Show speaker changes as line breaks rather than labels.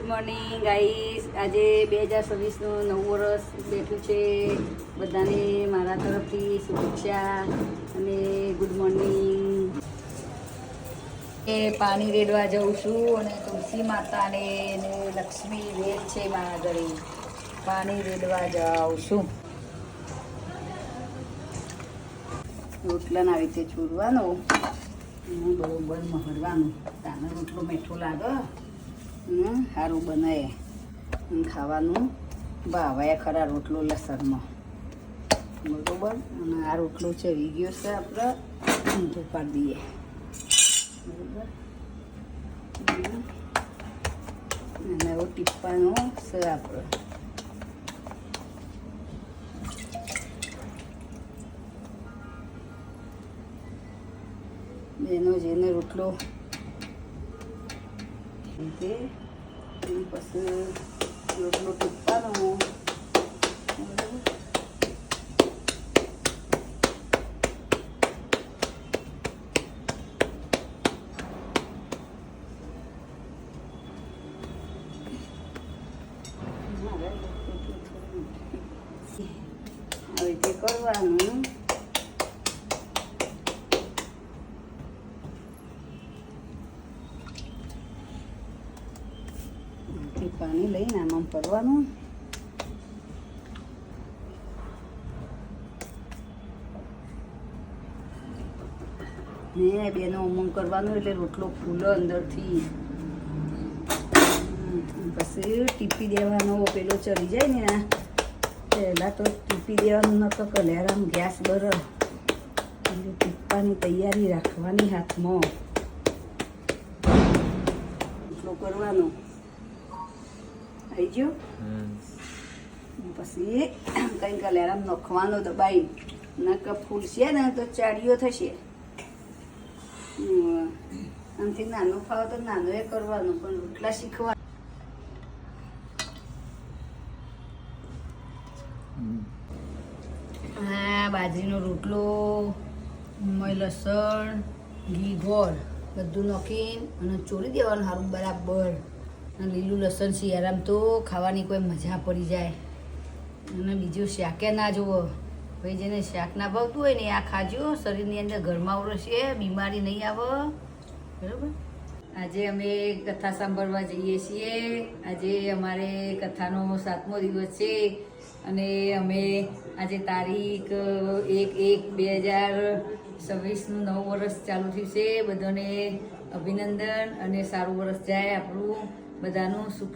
Morning guys. આજે 2026નું નવું વર્ષ બેઠું છે. બધાને મારા તરફથી શુભેચ્છા અને ગુડ મોર્નિંગ. પાણી રેડવા જાઉં છું અને તુલસી માતાને અને લક્ષ્મી વેદ છે મારા ઘરે. પાણી રેડવા જાઉં છું. રોટલાને આવી રીતે ચૂરવાનો, બરોબર મહરવાનું. તાનો રોટલો મીઠો લાગે, સારું બનાવે, ખાવાનું ભાવે ખરા રોટલો લસણમાં, બરોબર. અને આ રોટલો ચડી ગયો છે, આપણે ઊંધો પાડી દઈએ, બરોબર. અને એવો ટીપ્પાનો છે આપણે. એનો જેને રોટલો પછી રોટલો ટીપવાનો, આવી રીતે કરવાનું. પાણી લઈને આમ કરવાનું. ને બેનો અમુક કરવાનું એટલે રોટલો ફૂલો અંદરથી. પછી ટીપી દેવાનો, પેલો ચડી જાય ને પહેલાં તો ટીપી દેવાનું, નતો કલેરામ ગેસ બર એટલે ટીપવાની તૈયારી રાખવાની હાથમાં. રોટલો કરવાનો આવી ગયો. પછી કંઈક કલેરામ નખવાનો દબાઈ, નક ફૂલશે ને તો ચાડીઓ થશે. આમથી નાનું ખાવ તો નાનું એ કરવાનું, પણ રોટલા શીખવા. હા, બાજરીનો રોટલો, લસણ, ઘી, ગોળ બધું નાખીને અને ચોળી દેવાનું સારું બરાબર. અને લીલું લસણ શિયાળામાં તો ખાવાની કોઈ મજા પડી જાય. અને બીજું શાકે ના જુઓ ભાઈ, જેને શાક ના ભાવતું હોય ને આ ખાજો, શરીરની અંદર ગરમાવો રહેશે, બીમારી નહીં આવે, બરાબર. આજે અમે કથા સાંભળવા જઈએ છીએ. આજે અમારે કથાનો 7મો દિવસ છે અને અમે આજે તારીખ 1/1/2026નું નવું વર્ષ ચાલુ થયું છે. બધાને અભિનંદન અને સારું વર્ષ જાય આપણું, બધાનું સુખ